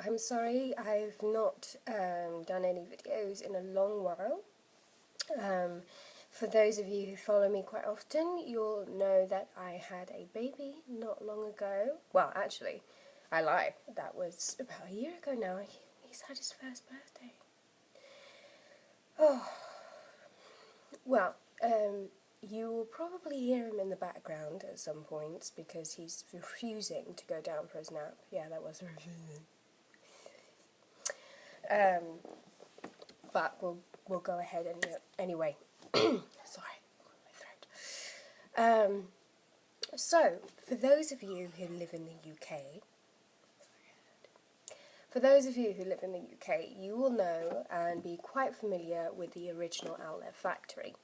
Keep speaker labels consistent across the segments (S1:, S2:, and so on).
S1: I'm sorry I've not done any videos in a long while. For those of you who follow me quite often, you'll know that I had a baby not long ago. Well, actually, I lie. That was about a year ago now. He's had his first birthday. Oh, well, you will probably hear him in the background at some points because he's refusing to go down for his nap. Yeah, that was refusing. But we'll go ahead anyway. Sorry, my throat. So, for those of you who live in the UK, you will know and be quite familiar with the original Outlet Factory.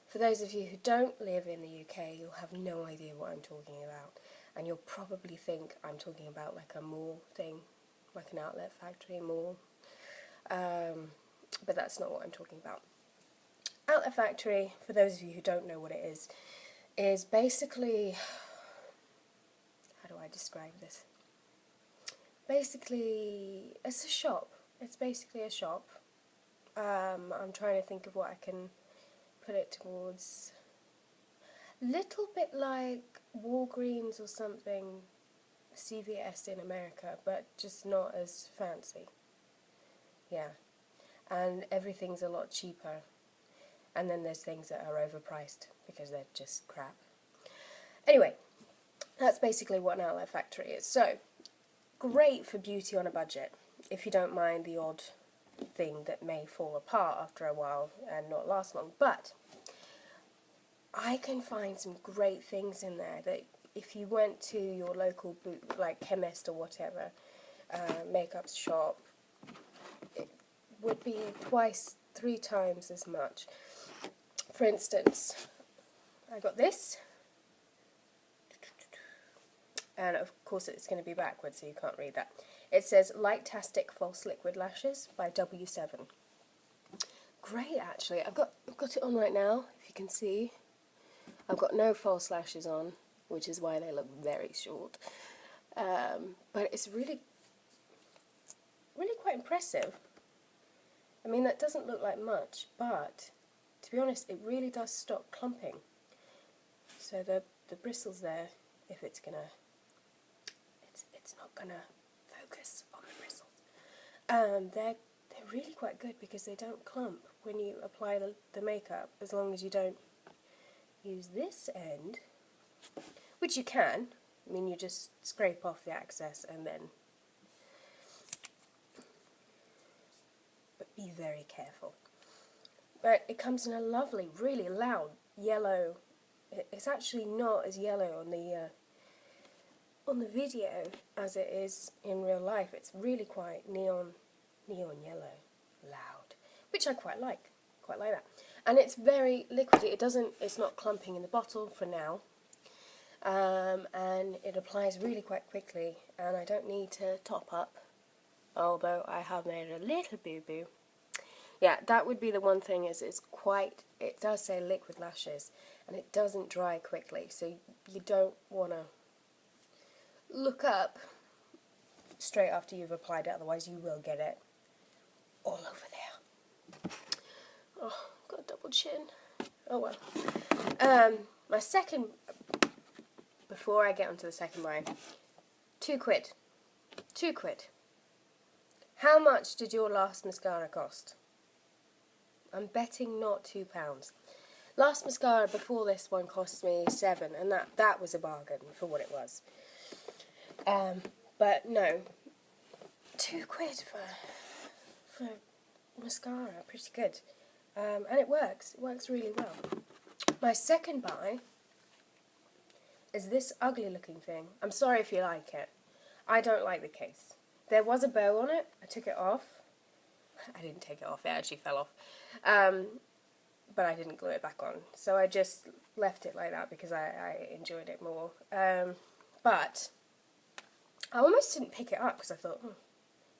S1: For those of you who don't live in the UK, you'll have no idea what I'm talking about, and you'll probably think I'm talking about like a mall thing, like an outlet factory mall, but that's not what I'm talking about. Outlet Factory, for those of you who don't know what it is basically, how do I describe this? Basically, it's a shop. It's basically a shop. I'm trying to think of what I can put it towards. Little bit like Walgreens or something, CVS in America, but just not as fancy. Yeah. And everything's a lot cheaper. And then there's things that are overpriced because they're just crap. Anyway, that's basically what an outlet factory is. So, great for beauty on a budget, if you don't mind the odd thing that may fall apart after a while and not last long. But I can find some great things in there that if you went to your local like chemist or whatever, makeup shop, it would be 2, 3 times as much. For instance, I got this, and of course it's going to be backwards so you can't read that. It says Lashtastic False Liquid Lashes by W7. Great, actually. I've got it on right now, if you can see. I've got no false lashes on, which is why they look very short. But it's really quite impressive. I mean, that doesn't look like much, but to be honest, it really does stop clumping. So the bristles there, if it's gonna, it's not gonna focus on the bristles. They're really quite good because they don't clump when you apply the makeup, as long as you don't use this end, which you can. I mean, you just scrape off the excess and then, but be very careful. But it comes in a lovely, really loud yellow. It's actually not as yellow on the video as it is in real life. It's really quite neon yellow, loud, which I quite like that. And it's very liquidy. It's not clumping in the bottle for now, and it applies really quite quickly. And I don't need to top up, although I have made a little boo-boo. Yeah, that would be the one thing, is it does say liquid lashes, and it doesn't dry quickly, so you don't want to look up straight after you've applied it, otherwise you will get it all over there. Oh, got a double chin. Oh well. My second, before I get onto the second buy, £2. £2. How much did your last mascara cost? I'm betting not £2. Last mascara before this one cost me £7, and that was a bargain for what it was. But no, £2 for mascara, pretty good. And it works really well. My second buy is this ugly looking thing. I'm sorry if you like it. I don't like the case. There was a bow on it, I took it off. I didn't take it off, it actually fell off. But I didn't glue it back on. So I just left it like that because I enjoyed it more. But I almost didn't pick it up because I thought,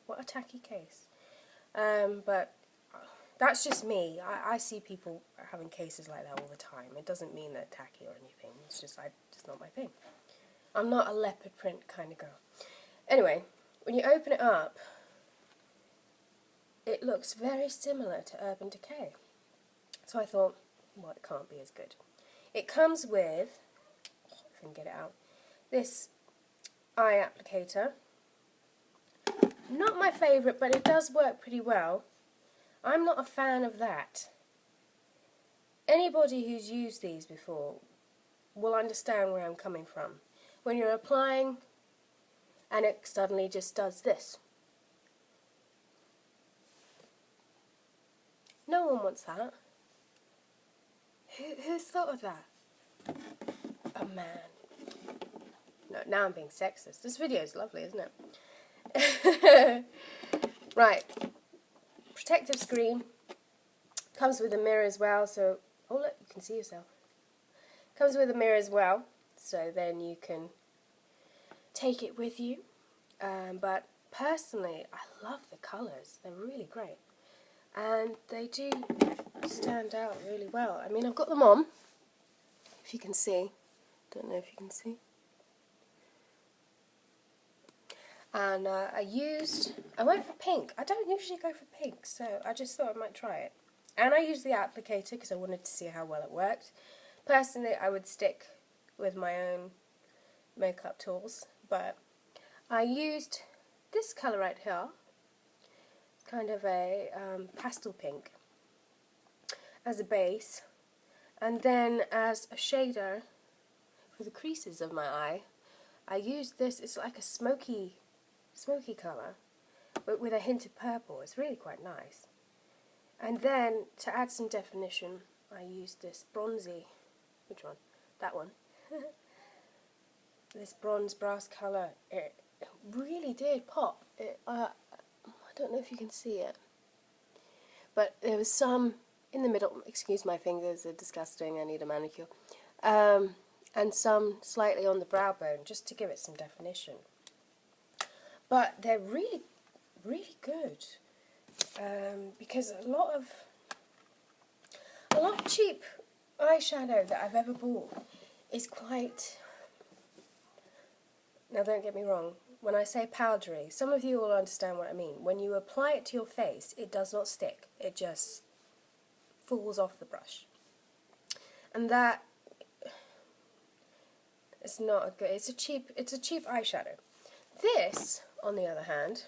S1: what a tacky case. But that's just me. I see people having cases like that all the time. It doesn't mean they're tacky or anything. It's just not my thing. I'm not a leopard print kind of girl. Anyway, when you open it up, it looks very similar to Urban Decay. So I thought, well, it can't be as good. It comes with, if I can get it out, this eye applicator. Not my favourite, but it does work pretty well. I'm not a fan of that. Anybody who's used these before will understand where I'm coming from. When you're applying and it suddenly just does this. No one wants that. Who's thought of that? A man. No, now I'm being sexist. This video is lovely, isn't it? Right. Protective screen. Comes with a mirror as well, so... Oh, look, you can see yourself. Comes with a mirror as well, so then you can take it with you. But personally, I love the colours. They're really great. And they do stand out really well. I mean, I've got them on, if you can see. Don't know if you can see. And I went for pink. I don't usually go for pink, so I just thought I might try it. And I used the applicator because I wanted to see how well it worked. Personally, I would stick with my own makeup tools, but I used this colour right here, kind of a pastel pink, as a base, and then as a shader for the creases of my eye, I used this. It's like a smoky colour, but with a hint of purple. It's really quite nice. And then, to add some definition, I used this bronzy, which one? That one. This bronze brass colour. It really did pop. I don't know if you can see it, but there was some in the middle. Excuse my fingers, they're disgusting, I need a manicure. And some slightly on the brow bone, just to give it some definition. But they're really, really good. Because a lot of cheap eyeshadow that I've ever bought is quite, now don't get me wrong, when I say powdery, some of you will understand what I mean. When you apply it to your face, it does not stick, it just falls off the brush. And that is not a good, it's a cheap eyeshadow. This, on the other hand,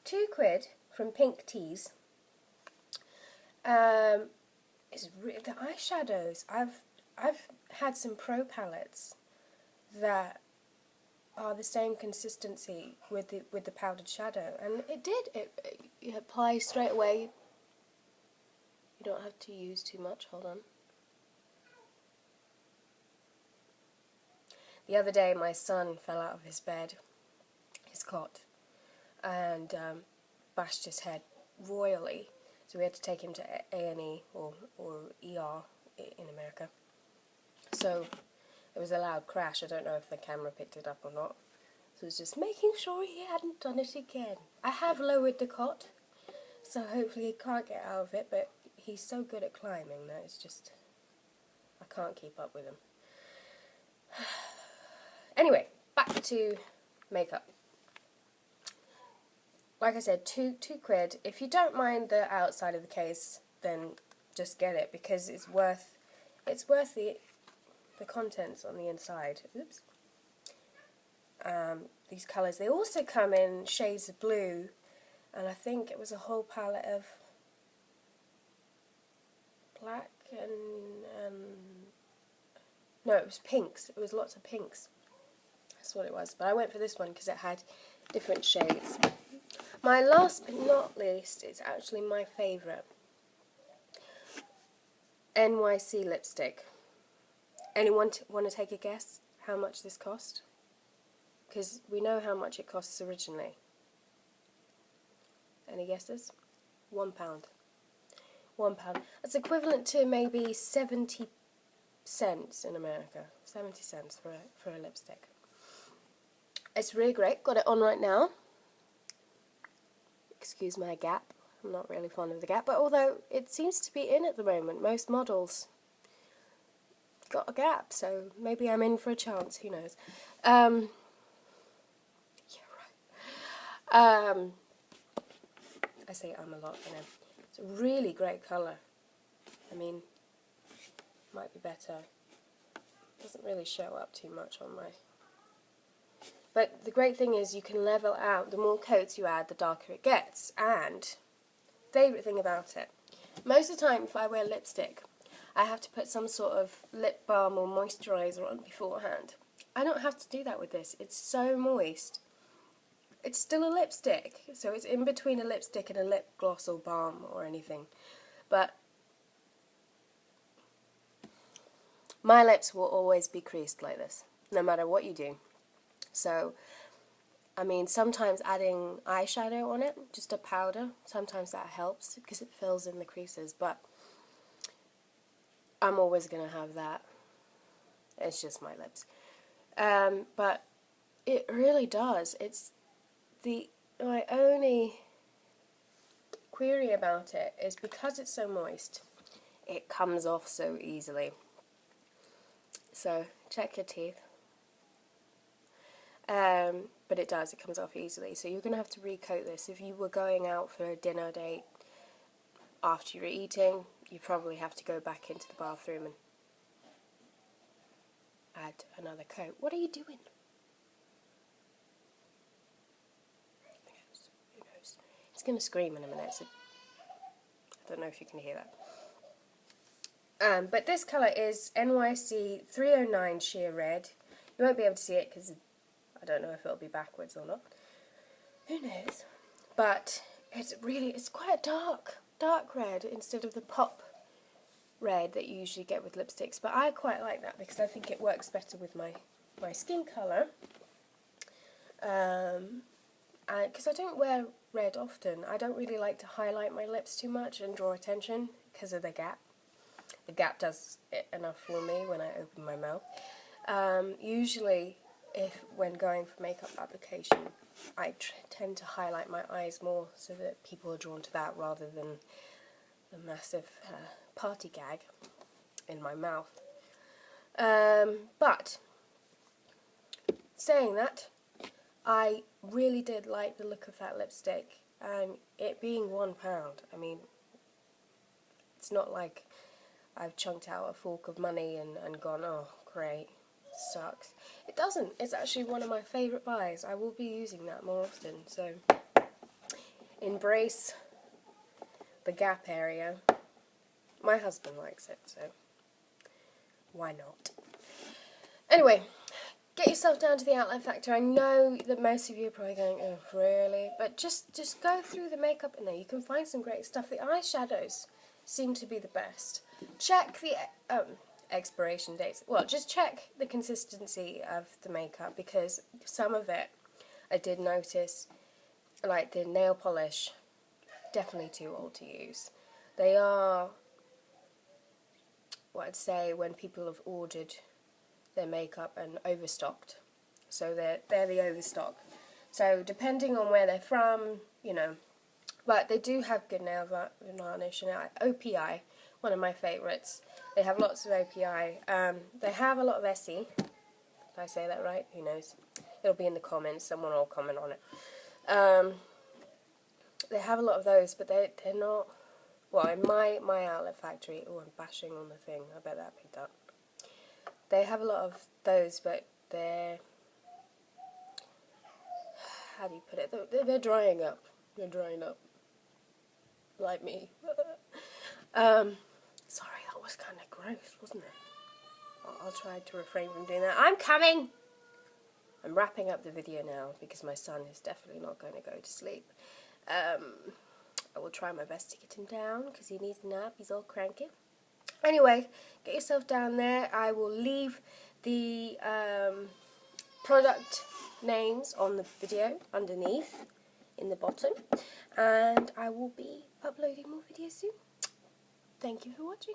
S1: £2 from Pink Teas. The eyeshadows. I've had some pro palettes that are the same consistency with the powdered shadow, and it applies straight away. You don't have to use too much. Hold on. The other day, my son fell out of his bed, his cot, and bashed his head royally, so we had to take him to A&E or ER in America. So it was a loud crash. I don't know if the camera picked it up or not. So it was just making sure he hadn't done it again. I have lowered the cot, so hopefully he can't get out of it, but he's so good at climbing that it's just, I can't keep up with him. Anyway, back to makeup. Like I said, £2. If you don't mind the outside of the case, then just get it, because it's worth the contents on the inside. Oops. These colours, they also come in shades of blue, and I think it was a whole palette of black and no, it was pinks. It was lots of pinks. That's what it was. But I went for this one because it had different shades. My last but not least is actually my favourite. NYC Lipstick. Anyone want to take a guess how much this cost? Because we know how much it costs originally. Any guesses? £1. £1. That's equivalent to maybe 70 cents in America. 70 cents for a lipstick. It's really great. Got it on right now. Excuse my gap. I'm not really fond of the gap, but although it seems to be in at the moment, most models got a gap, so maybe I'm in for a chance. Who knows? Yeah, right. I say a lot, you know. It's a really great colour. I mean, might be better. Doesn't really show up too much on my... But the great thing is you can level out. The more coats you add, the darker it gets. And, favourite thing about it, most of the time if I wear lipstick, I have to put some sort of lip balm or moisturiser on beforehand. I don't have to do that with this. It's so moist. It's still a lipstick, so it's in between a lipstick and a lip gloss or balm or anything. But my lips will always be creased like this, no matter what you do. So, I mean, sometimes adding eyeshadow on it, just a powder, sometimes that helps because it fills in the creases, but I'm always going to have that. It's just my lips. But it really does. It's my only query about it is because it's so moist, it comes off so easily. So check your teeth. But it does, it comes off easily. So you're going to have to recoat this. If you were going out for a dinner date after you're eating, you probably have to go back into the bathroom and add another coat. What are you doing? Who knows? It's going to scream in a minute, so I don't know if you can hear that. But this colour is NYC 309 Sheer Red. You won't be able to see it because I don't know if it'll be backwards or not. Who knows? But it's quite a dark red instead of the pop red that you usually get with lipsticks. But I quite like that because I think it works better with my skin colour. Because I don't wear red often. I don't really like to highlight my lips too much and draw attention because of the gap. The gap does it enough for me when I open my mouth. Usually, when going for makeup application, I tend to highlight my eyes more so that people are drawn to that rather than the massive party gag in my mouth. But, saying that, I really did like the look of that lipstick, and it being £1, I mean, it's not like I've chunked out a fork of money and gone, oh great, sucks. It doesn't. It's actually one of my favourite buys. I will be using that more often, so embrace the gap area. My husband likes it, so why not? Anyway, get yourself down to the Outlet Factory. I know that most of you are probably going, oh really? But just go through the makeup in there. You can find some great stuff. The eyeshadows seem to be the best. Check the expiration dates. Well, just check the consistency of the makeup, because some of it I did notice, like the nail polish, definitely too old to use. They are, what I'd say, when people have ordered their makeup and overstocked. So they're the overstock. So depending on where they're from, you know, but they do have good nail varnish, and OPI, one of my favourites. They have lots of OPI. They have a lot of Essie. Did I say that right? Who knows? It'll be in the comments. Someone will comment on it. They have a lot of those, but they're not... Well, in my Outlet Factory... Oh, I'm bashing on the thing. I bet that picked up. They have a lot of those, but they're... How do you put it? They're drying up. They're drying up. Like me. Sorry, that was kind of gross, wasn't it? I'll try to refrain from doing that. I'm coming! I'm wrapping up the video now because my son is definitely not going to go to sleep. I will try my best to get him down because he needs a nap. He's all cranky. Anyway, get yourself down there. I will leave the product names on the video underneath in the bottom, and I will be uploading more videos soon. Thank you for watching.